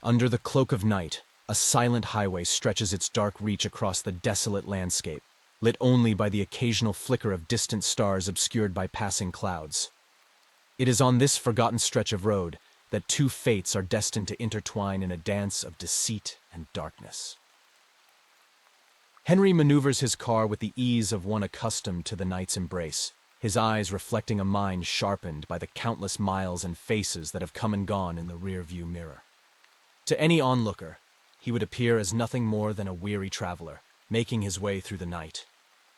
Under the cloak of night, a silent highway stretches its dark reach across the desolate landscape, lit only by the occasional flicker of distant stars obscured by passing clouds. It is on this forgotten stretch of road that two fates are destined to intertwine in a dance of deceit and darkness. Henry maneuvers his car with the ease of one accustomed to the night's embrace, his eyes reflecting a mind sharpened by the countless miles and faces that have come and gone in the rear-view mirror. To any onlooker, he would appear as nothing more than a weary traveler, making his way through the night.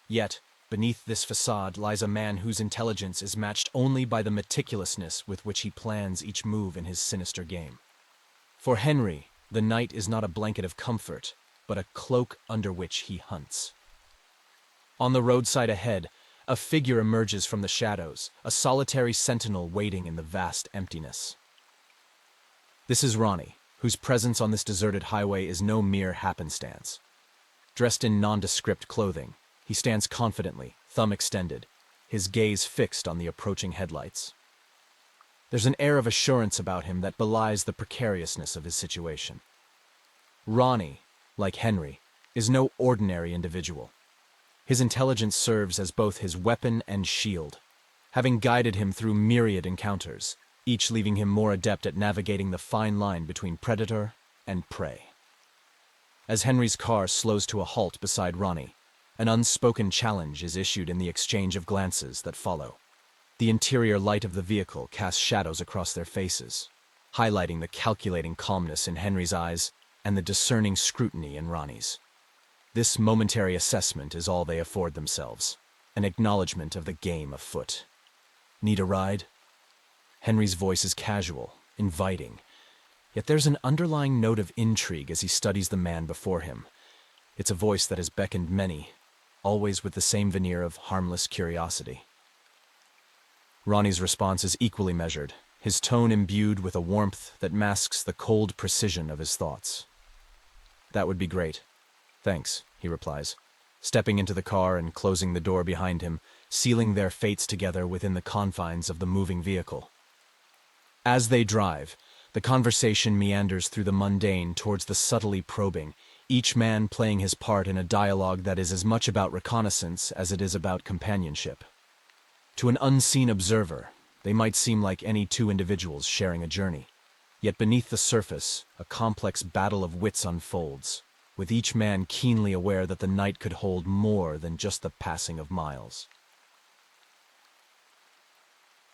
Yet, beneath this facade lies a man whose intelligence is matched only by the meticulousness with which he plans each move in his sinister game. For Henry, the night is not a blanket of comfort, but a cloak under which he hunts. On the roadside ahead, a figure emerges from the shadows, a solitary sentinel waiting in the vast emptiness. This is Ronny, whose presence on this deserted highway is no mere happenstance. Dressed in nondescript clothing, he stands confidently, thumb extended, his gaze fixed on the approaching headlights. There's an air of assurance about him that belies the precariousness of his situation. Ronny, like Henry, is no ordinary individual. His intelligence serves as both his weapon and shield, having guided him through myriad encounters, each leaving him more adept at navigating the fine line between predator and prey. As Henry's car slows to a halt beside Ronny, an unspoken challenge is issued in the exchange of glances that follow. The interior light of the vehicle casts shadows across their faces, highlighting the calculating calmness in Henry's eyes and the discerning scrutiny in Ronny's. This momentary assessment is all they afford themselves, an acknowledgement of the game afoot. Need a ride? Henry's voice is casual, inviting, yet there's an underlying note of intrigue as he studies the man before him. It's a voice that has beckoned many, always with the same veneer of harmless curiosity. Ronny's response is equally measured, his tone imbued with a warmth that masks the cold precision of his thoughts. "That would be great. Thanks," he replies, stepping into the car and closing the door behind him, sealing their fates together within the confines of the moving vehicle. As they drive, the conversation meanders through the mundane towards the subtly probing, each man playing his part in a dialogue that is as much about reconnaissance as it is about companionship. To an unseen observer, they might seem like any two individuals sharing a journey. Yet beneath the surface, a complex battle of wits unfolds, with each man keenly aware that the night could hold more than just the passing of miles.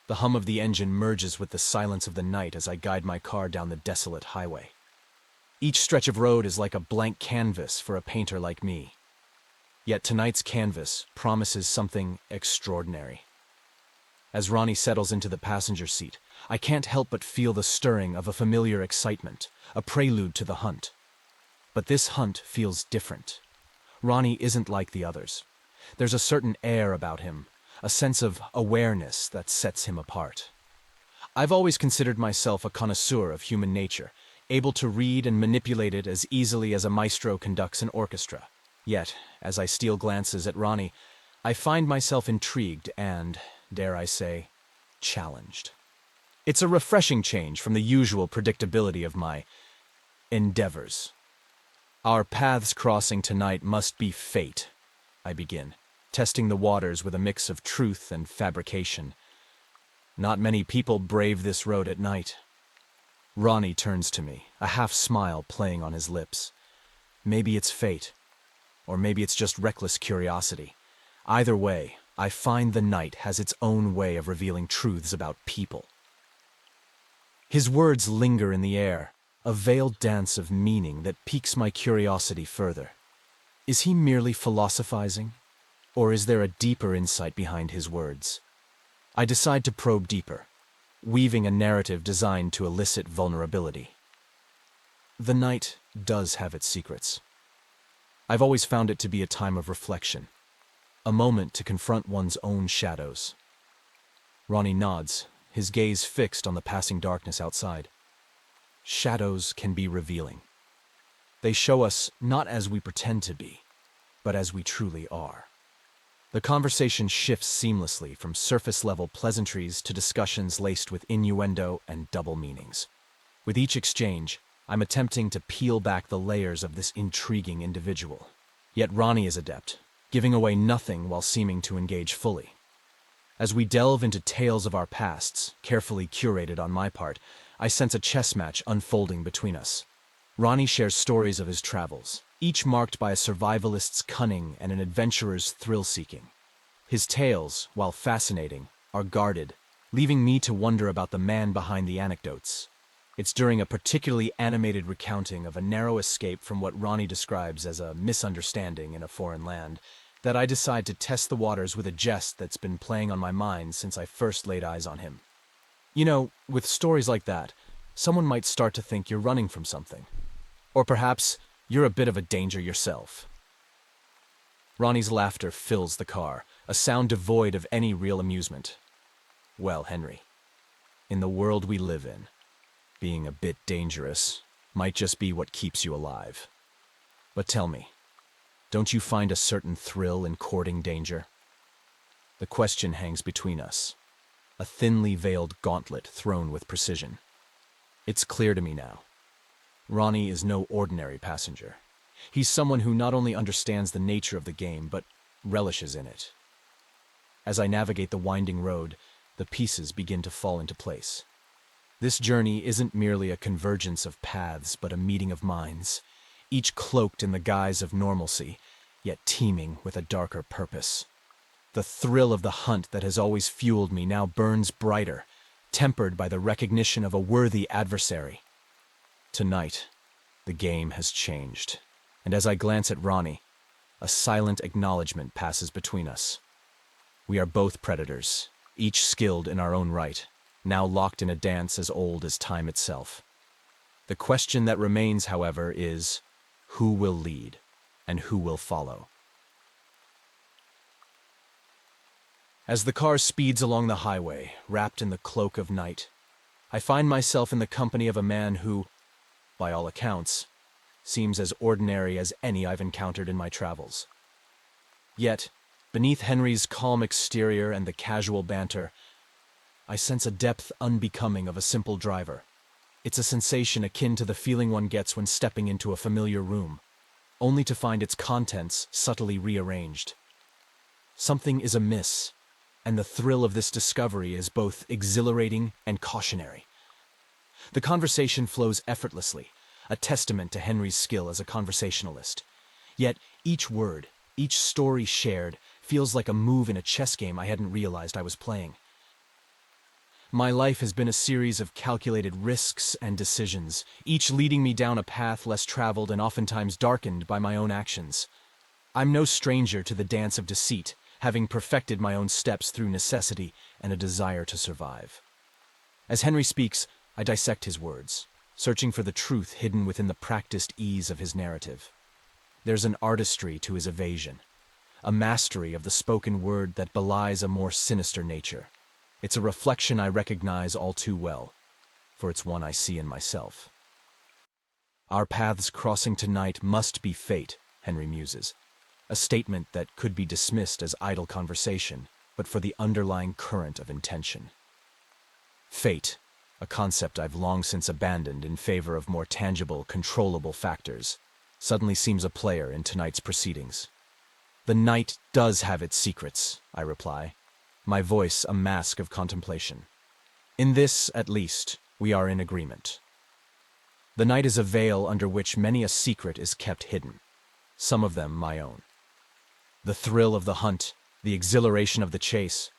The hum of the engine merges with the silence of the night as I guide my car down the desolate highway. Each stretch of road is like a blank canvas for a painter like me. Yet tonight's canvas promises something extraordinary. As Ronny settles into the passenger seat, I can't help but feel the stirring of a familiar excitement, a prelude to the hunt. But this hunt feels different. Ronny isn't like the others. There's a certain air about him, a sense of awareness that sets him apart. I've always considered myself a connoisseur of human nature, able to read and manipulate it as easily as a maestro conducts an orchestra. Yet, as I steal glances at Ronny, I find myself intrigued and, dare I say, challenged. It's a refreshing change from the usual predictability of my endeavors. "Our paths crossing tonight must be fate," I begin, testing the waters with a mix of truth and fabrication. Not many people brave this road at night. Ronny turns to me, a half smile playing on his lips. Maybe it's fate, or maybe it's just reckless curiosity. Either way, I find the night has its own way of revealing truths about people. His words linger in the air, a veiled dance of meaning that piques my curiosity further. Is he merely philosophizing, or is there a deeper insight behind his words? I decide to probe deeper, weaving a narrative designed to elicit vulnerability. The night does have its secrets. I've always found it to be a time of reflection, a moment to confront one's own shadows. Ronny nods, his gaze fixed on the passing darkness outside. Shadows can be revealing. They show us not as we pretend to be, but as we truly are. The conversation shifts seamlessly from surface-level pleasantries to discussions laced with innuendo and double meanings. With each exchange, I'm attempting to peel back the layers of this intriguing individual. Yet Ronny is adept, giving away nothing while seeming to engage fully. As we delve into tales of our pasts, carefully curated on my part, I sense a chess match unfolding between us. Ronny shares stories of his travels, each marked by a survivalist's cunning and an adventurer's thrill-seeking. His tales, while fascinating, are guarded, leaving me to wonder about the man behind the anecdotes. It's during a particularly animated recounting of a narrow escape from what Ronny describes as a misunderstanding in a foreign land that I decide to test the waters with a jest that's been playing on my mind since I first laid eyes on him. You know, with stories like that, someone might start to think you're running from something. Or perhaps you're a bit of a danger yourself. Ronny's laughter fills the car, a sound devoid of any real amusement. Well, Henry, in the world we live in, being a bit dangerous might just be what keeps you alive. But tell me, don't you find a certain thrill in courting danger? The question hangs between us, a thinly veiled gauntlet thrown with precision. It's clear to me now. Ronny is no ordinary passenger. He's someone who not only understands the nature of the game, but relishes in it. As I navigate the winding road, the pieces begin to fall into place. This journey isn't merely a convergence of paths, but a meeting of minds, each cloaked in the guise of normalcy, yet teeming with a darker purpose. The thrill of the hunt that has always fueled me now burns brighter, tempered by the recognition of a worthy adversary. Tonight, the game has changed, and as I glance at Ronny, a silent acknowledgement passes between us. We are both predators, each skilled in our own right, now locked in a dance as old as time itself. The question that remains, however, is who will lead and who will follow? As the car speeds along the highway, wrapped in the cloak of night, I find myself in the company of a man who, by all accounts, seems as ordinary as any I've encountered in my travels. Yet, beneath Henry's calm exterior and the casual banter, I sense a depth unbecoming of a simple driver. It's a sensation akin to the feeling one gets when stepping into a familiar room, only to find its contents subtly rearranged. Something is amiss, and the thrill of this discovery is both exhilarating and cautionary. The conversation flows effortlessly, a testament to Henry's skill as a conversationalist. Yet each word, each story shared, feels like a move in a chess game I hadn't realized I was playing. My life has been a series of calculated risks and decisions, each leading me down a path less traveled and oftentimes darkened by my own actions. I'm no stranger to the dance of deceit, having perfected my own steps through necessity and a desire to survive. As Henry speaks, I dissect his words, searching for the truth hidden within the practiced ease of his narrative. There's an artistry to his evasion, a mastery of the spoken word that belies a more sinister nature. It's a reflection I recognize all too well, for it's one I see in myself. Our paths crossing tonight must be fate, Henry muses, a statement that could be dismissed as idle conversation, but for the underlying current of intention. Fate, a concept I've long since abandoned in favor of more tangible, controllable factors, suddenly seems a player in tonight's proceedings. The night does have its secrets, I reply, my voice a mask of contemplation. In this, at least, we are in agreement. The night is a veil under which many a secret is kept hidden, some of them my own. The thrill of the hunt, the exhilaration of the chase,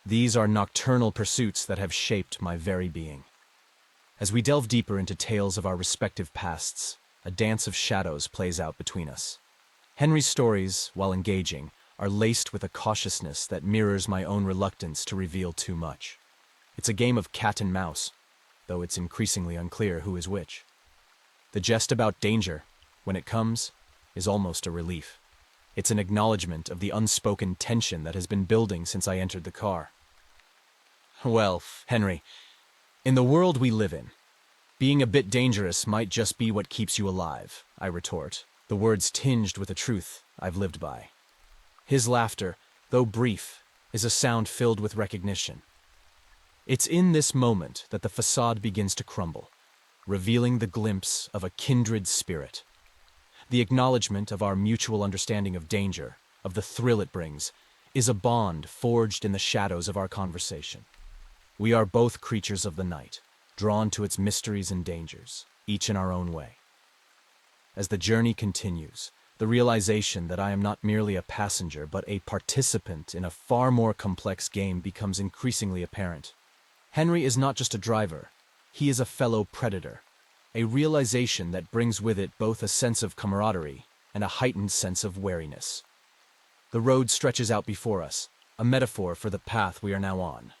these are nocturnal pursuits that have shaped my very being. As we delve deeper into tales of our respective pasts, a dance of shadows plays out between us. Henry's stories, while engaging, are laced with a cautiousness that mirrors my own reluctance to reveal too much. It's a game of cat and mouse, though it's increasingly unclear who is which. The jest about danger, when it comes, is almost a relief. It's an acknowledgement of the unspoken tension that has been building since I entered the car. Well, Henry, in the world we live in, being a bit dangerous might just be what keeps you alive, I retort, the words tinged with a truth I've lived by. His laughter, though brief, is a sound filled with recognition. It's in this moment that the facade begins to crumble. revealing the glimpse of a kindred spirit. The acknowledgement of our mutual understanding of danger, of the thrill it brings, is a bond forged in the shadows of our conversation. We are both creatures of the night, drawn to its mysteries and dangers, each in our own way. As the journey continues, the realization that I am not merely a passenger but a participant in a far more complex game becomes increasingly apparent. Henry is not just a driver, he is a fellow predator, a realization that brings with it both a sense of camaraderie and a heightened sense of wariness. The road stretches out before us, a metaphor for the path we are now on,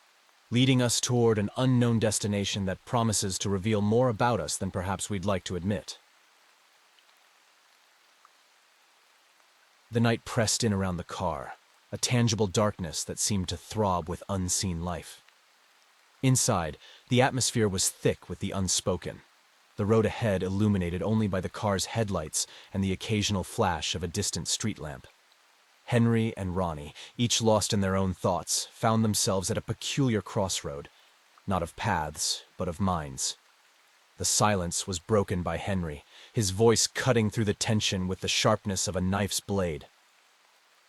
leading us toward an unknown destination that promises to reveal more about us than perhaps we'd like to admit. The night pressed in around the car, a tangible darkness that seemed to throb with unseen life. Inside, the atmosphere was thick with the unspoken, the road ahead illuminated only by the car's headlights and the occasional flash of a distant street lamp. Henry and Ronny, each lost in their own thoughts, found themselves at a peculiar crossroad, not of paths, but of minds. The silence was broken by Henry, his voice cutting through the tension with the sharpness of a knife's blade.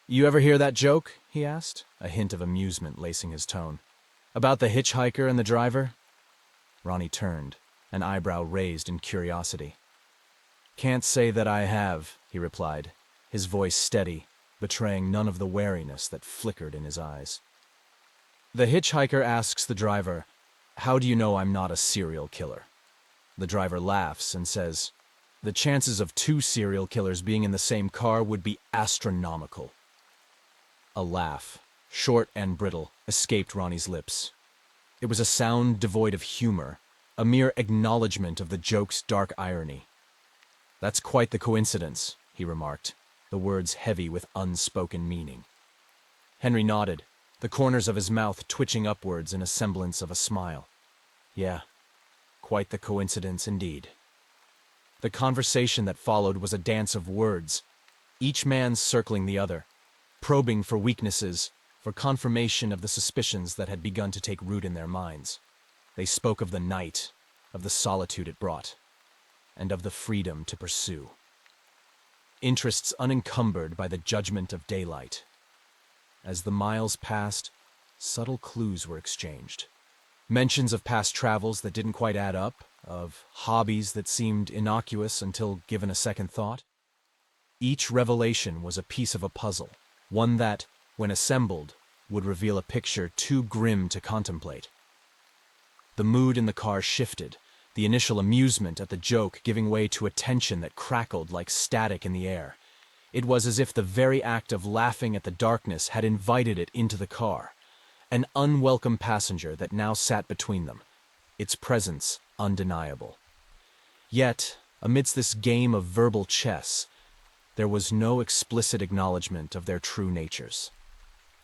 "You ever hear that joke?" he asked, a hint of amusement lacing his tone. "About the hitchhiker and the driver?" Ronny turned, an eyebrow raised in curiosity. "Can't say that I have," he replied, his voice steady, betraying none of the wariness that flickered in his eyes. "The hitchhiker asks the driver, 'How do you know I'm not a serial killer?' The driver laughs and says, 'The chances of 2 serial killers being in the same car would be astronomical.'" A laugh, short and brittle, escaped Ronny's lips. It was a sound devoid of humor, a mere acknowledgement of the joke's dark irony. "That's quite the coincidence," he remarked, the words heavy with unspoken meaning. Henry nodded, the corners of his mouth twitching upwards in a semblance of a smile. "Yeah, quite the coincidence indeed." The conversation that followed was a dance of words, each man circling the other, probing for weaknesses, for confirmation of the suspicions that had begun to take root in their minds. They spoke of the night, of the solitude it brought, and of the freedom to pursue. Interests unencumbered by the judgment of daylight. As the miles passed, subtle clues were exchanged. Mentions of past travels that didn't quite add up, of hobbies that seemed innocuous until given a second thought. Each revelation was a piece of a puzzle, one that, when assembled, would reveal a picture too grim to contemplate. The mood in the car shifted, the initial amusement at the joke giving way to a tension that crackled like static in the air. It was as if the very act of laughing at the darkness had invited it into the car, an unwelcome passenger that now sat between them, its presence undeniable. Yet, amidst this game of verbal chess, there was no explicit acknowledgement of their true natures.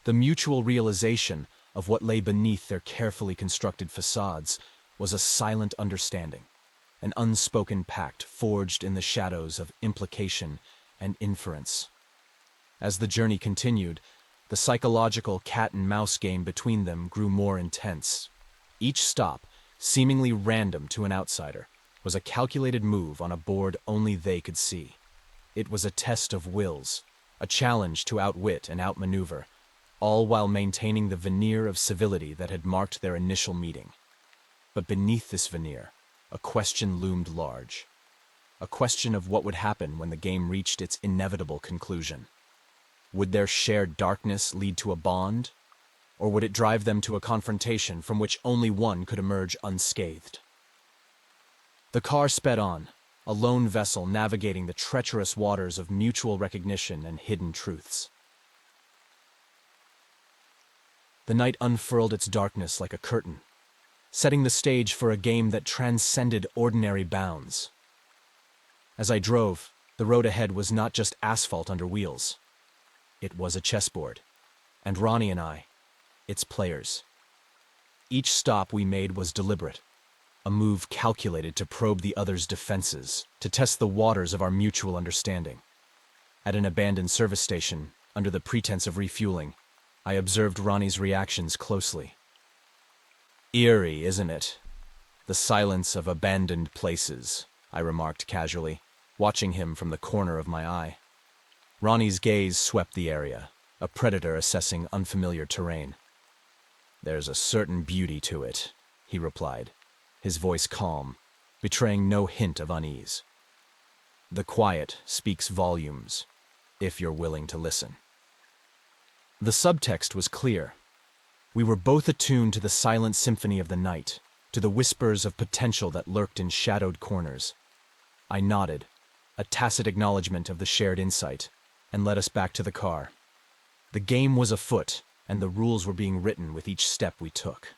The mutual realization of what lay beneath their carefully constructed facades was a silent understanding, an unspoken pact forged in the shadows of implication and inference. As the journey continued, the psychological cat-and-mouse game between them grew more intense. Each stop, seemingly random to an outsider, was a calculated move on a board only they could see. It was a test of wills, a challenge to outwit and outmaneuver, all while maintaining the veneer of civility that had marked their initial meeting. But beneath this veneer, a question loomed large. A question of what would happen when the game reached its inevitable conclusion. Would their shared darkness lead to a bond, or would it drive them to a confrontation from which only one could emerge unscathed? The car sped on, a lone vessel navigating the treacherous waters of mutual recognition and hidden truths. The night unfurled its darkness like a curtain, setting the stage for a game that transcended ordinary bounds. As I drove, the road ahead was not just asphalt under wheels. It was a chessboard, and Ronny and I, its players. Each stop we made was deliberate, a move calculated to probe the other's defenses, to test the waters of our mutual understanding. At an abandoned service station, under the pretense of refueling, I observed Ronny's reactions closely. "Eerie, isn't it?" The silence of abandoned places, I remarked casually, watching him from the corner of my eye. Ronny's gaze swept the area, a predator assessing unfamiliar terrain. "There's a certain beauty to it," he replied, his voice calm, betraying no hint of unease. "The quiet speaks volumes, if you're willing to listen." The subtext was clear. We were both attuned to the silent symphony of the night, to the whispers of potential that lurked in shadowed corners. I nodded, a tacit acknowledgement of the shared insight, and led us back to the car. The game was afoot, and the rules were being written with each step we took.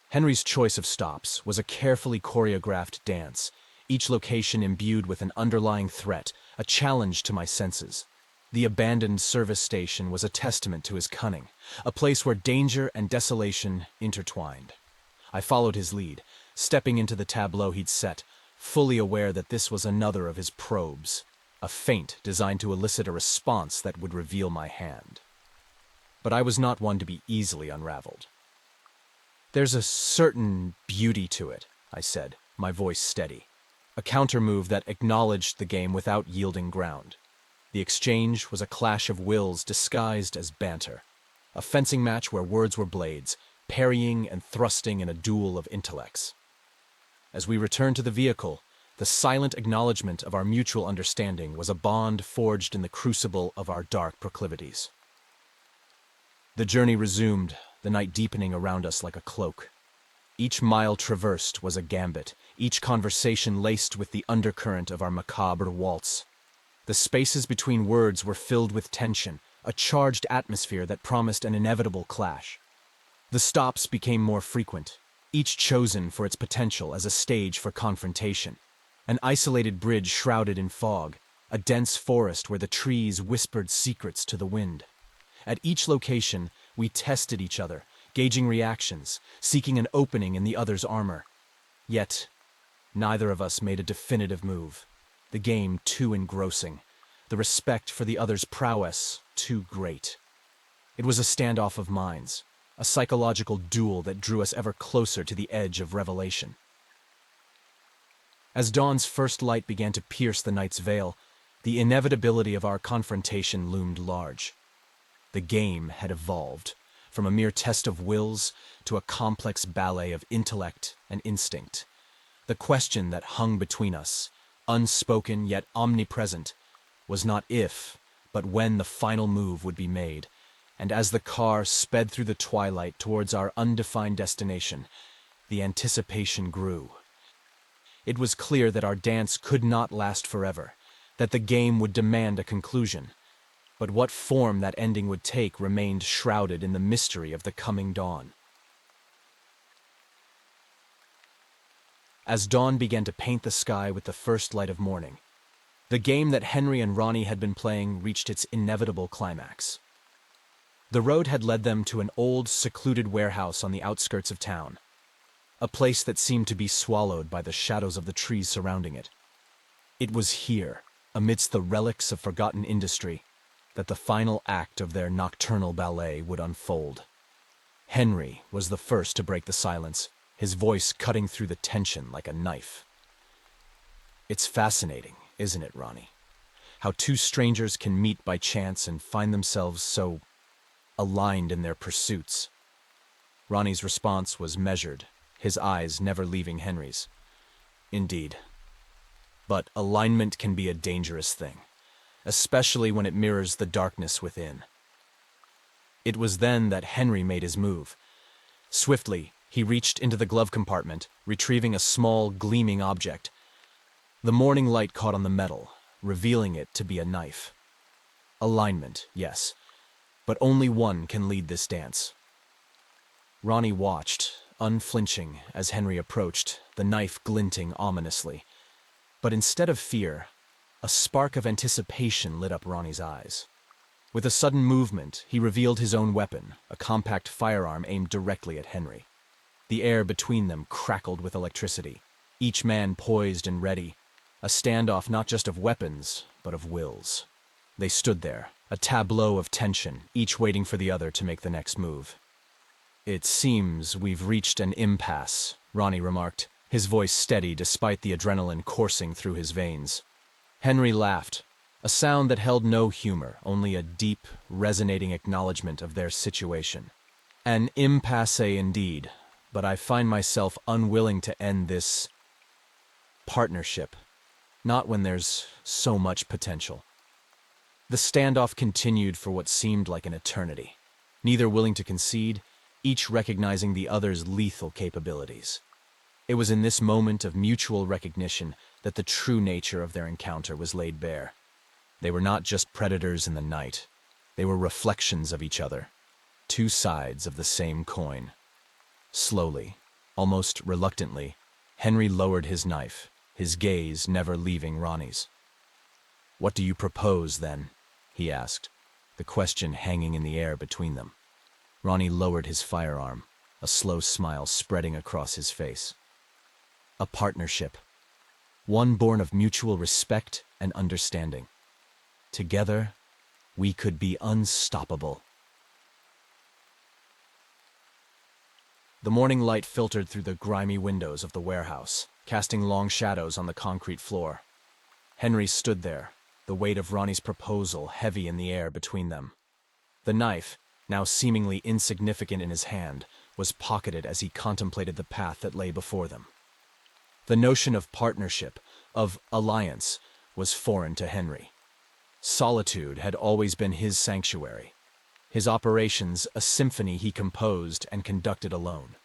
Henry's choice of stops was a carefully choreographed dance, each location imbued with an underlying threat, a challenge to my senses. The abandoned service station was a testament to his cunning, a place where danger and desolation intertwined. I followed his lead, stepping into the tableau he'd set, fully aware that this was another of his probes, a feint designed to elicit a response that would reveal my hand. But I was not one to be easily unraveled. "There's a certain beauty to it," I said, my voice steady, a counter-move that acknowledged the game without yielding ground. The exchange was a clash of wills disguised as banter, a fencing match where words were blades, parrying and thrusting in a duel of intellects. As we returned to the vehicle, the silent acknowledgement of our mutual understanding was a bond forged in the crucible of our dark proclivities. The journey resumed, the night deepening around us like a cloak. Each mile traversed was a gambit, each conversation laced with the undercurrent of our macabre waltz. The spaces between words were filled with tension, a charged atmosphere that promised an inevitable clash. The stops became more frequent, each chosen for its potential as a stage for confrontation. An isolated bridge shrouded in fog, a dense forest where the trees whispered secrets to the wind. At each location, we tested each other, gauging reactions, seeking an opening in the other's armor. Yet, neither of us made a definitive move. The game too engrossing, the respect for the other's prowess too great. It was a standoff of minds, a psychological duel that drew us ever closer to the edge of revelation. As dawn's first light began to pierce the night's veil, the inevitability of our confrontation loomed large. The game had evolved, from a mere test of wills to a complex ballet of intellect and instinct. The question that hung between us, unspoken yet omnipresent, was not if, but when the final move would be made. And as the car sped through the twilight towards our undefined destination, the anticipation grew. It was clear that our dance could not last forever, that the game would demand a conclusion. But what form that ending would take remained shrouded in the mystery of the coming dawn. As dawn began to paint the sky with the first light of morning, the game that Henry and Ronny had been playing reached its inevitable climax. The road had led them to an old, secluded warehouse on the outskirts of town, a place that seemed to be swallowed by the shadows of the trees surrounding it. It was here, amidst the relics of forgotten industry, that the final act of their nocturnal ballet would unfold. Henry was the first to break the silence, his voice cutting through the tension like a knife. "It's fascinating, isn't it, Ronny? How two strangers can meet by chance and find themselves so aligned in their pursuits." Ronny's response was measured, his eyes never leaving Henry's. "Indeed. But alignment can be a dangerous thing, especially when it mirrors the darkness within." It was then that Henry made his move. Swiftly, he reached into the glove compartment, retrieving a small, gleaming object. The morning light caught on the metal, revealing it to be a knife. Alignment, yes, but only one can lead this dance. Ronny watched, unflinching, as Henry approached, the knife glinting ominously. But instead of fear, a spark of anticipation lit up Ronny's eyes. With a sudden movement, he revealed his own weapon, a compact firearm aimed directly at Henry. The air between them crackled with electricity, each man poised and ready, a standoff not just of weapons, but of wills. They stood there, a tableau of tension, each waiting for the other to make the next move. It seems we've reached an impasse, Ronny remarked, his voice steady despite the adrenaline coursing through his veins. Henry laughed, a sound that held no humor, only a deep, resonating acknowledgement of their situation. An impasse indeed, but I find myself unwilling to end this partnership, not when there's so much potential. The standoff continued for what seemed like an eternity, neither willing to concede, each recognizing the other's lethal capabilities. It was in this moment of mutual recognition that the true nature of their encounter was laid bare. They were not just predators in the night. They were reflections of each other, two sides of the same coin. Slowly, almost reluctantly, Henry lowered his knife, his gaze never leaving Ronny's. "What do you propose, then?" he asked, the question hanging in the air between them. Ronny lowered his firearm, a slow smile spreading across his face. "A partnership. One born of mutual respect and understanding. Together, we could be unstoppable." The morning light filtered through the grimy windows of the warehouse, casting long shadows on the concrete floor. Henry stood there, the weight of Ronny's proposal heavy in the air between them. The knife, now seemingly insignificant in his hand, was pocketed as he contemplated the path that lay before them. The notion of partnership, of alliance, was foreign to Henry. Solitude had always been his sanctuary, his operations a symphony he composed and conducted alone.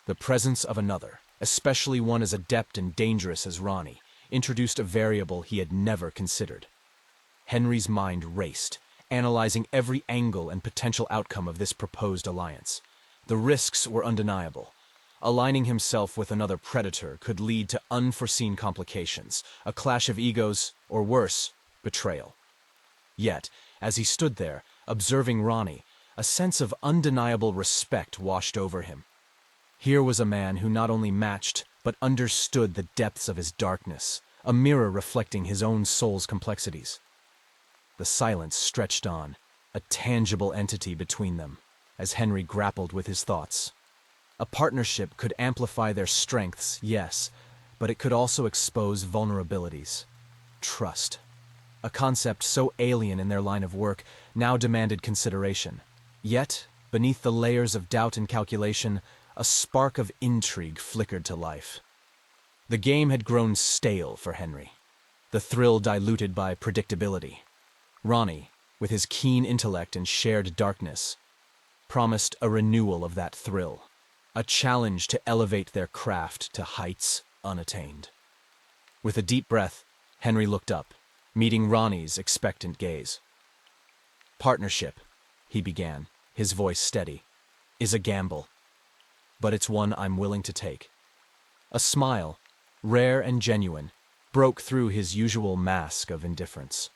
The presence of another, especially one as adept and dangerous as Ronny, introduced a variable he had never considered. Henry's mind raced, analyzing every angle and potential outcome of this proposed alliance. The risks were undeniable. Aligning himself with another predator could lead to unforeseen complications, a clash of egos, or worse, betrayal. Yet, as he stood there, observing Ronny, a sense of undeniable respect washed over him. Here was a man who not only matched, but understood the depths of his darkness, a mirror reflecting his own soul's complexities. The silence stretched on, a tangible entity between them, as Henry grappled with his thoughts. A partnership could amplify their strengths, yes, but it could also expose vulnerabilities. Trust. A concept so alien in their line of work now demanded consideration. Yet, beneath the layers of doubt and calculation, a spark of intrigue flickered to life. The game had grown stale for Henry, the thrill diluted by predictability. Ronny, with his keen intellect and shared darkness, promised a renewal of that thrill, a challenge to elevate their craft to heights unattained. With a deep breath, Henry looked up, meeting Ronny's expectant gaze. "Partnership," he began, his voice steady, "is a gamble, but it's one I'm willing to take." A smile, rare and genuine, broke through his usual mask of indifference.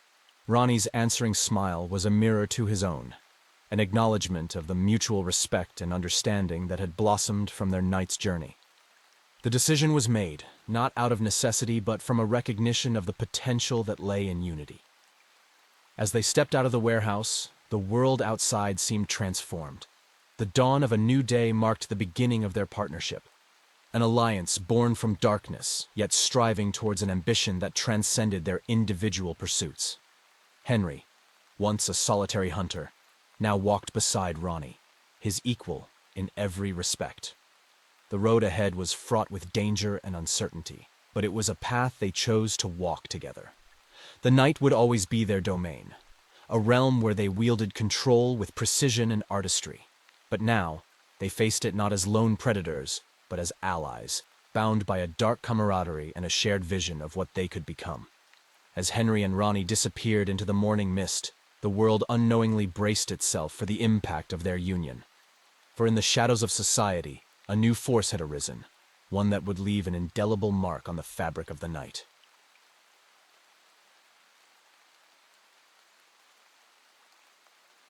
Ronny's answering smile was a mirror to his own, an acknowledgement of the mutual respect and understanding that had blossomed from their night's journey. The decision was made, not out of necessity, but from a recognition of the potential that lay in unity. As they stepped out of the warehouse, the world outside seemed transformed. The dawn of a new day marked the beginning of their partnership, an alliance born from darkness, yet striving towards an ambition that transcended their individual pursuits. Henry, once a solitary hunter, now walked beside Ronny, his equal in every respect. The road ahead was fraught with danger and uncertainty, but it was a path they chose to walk together. The night would always be their domain, a realm where they wielded control with precision and artistry. But now, they faced it not as lone predators, but as allies, bound by a dark camaraderie and a shared vision of what they could become. As Henry and Ronny disappeared into the morning mist, the world unknowingly braced itself for the impact of their union. For in the shadows of society, a new force had arisen, one that would leave an indelible mark on the fabric of the night.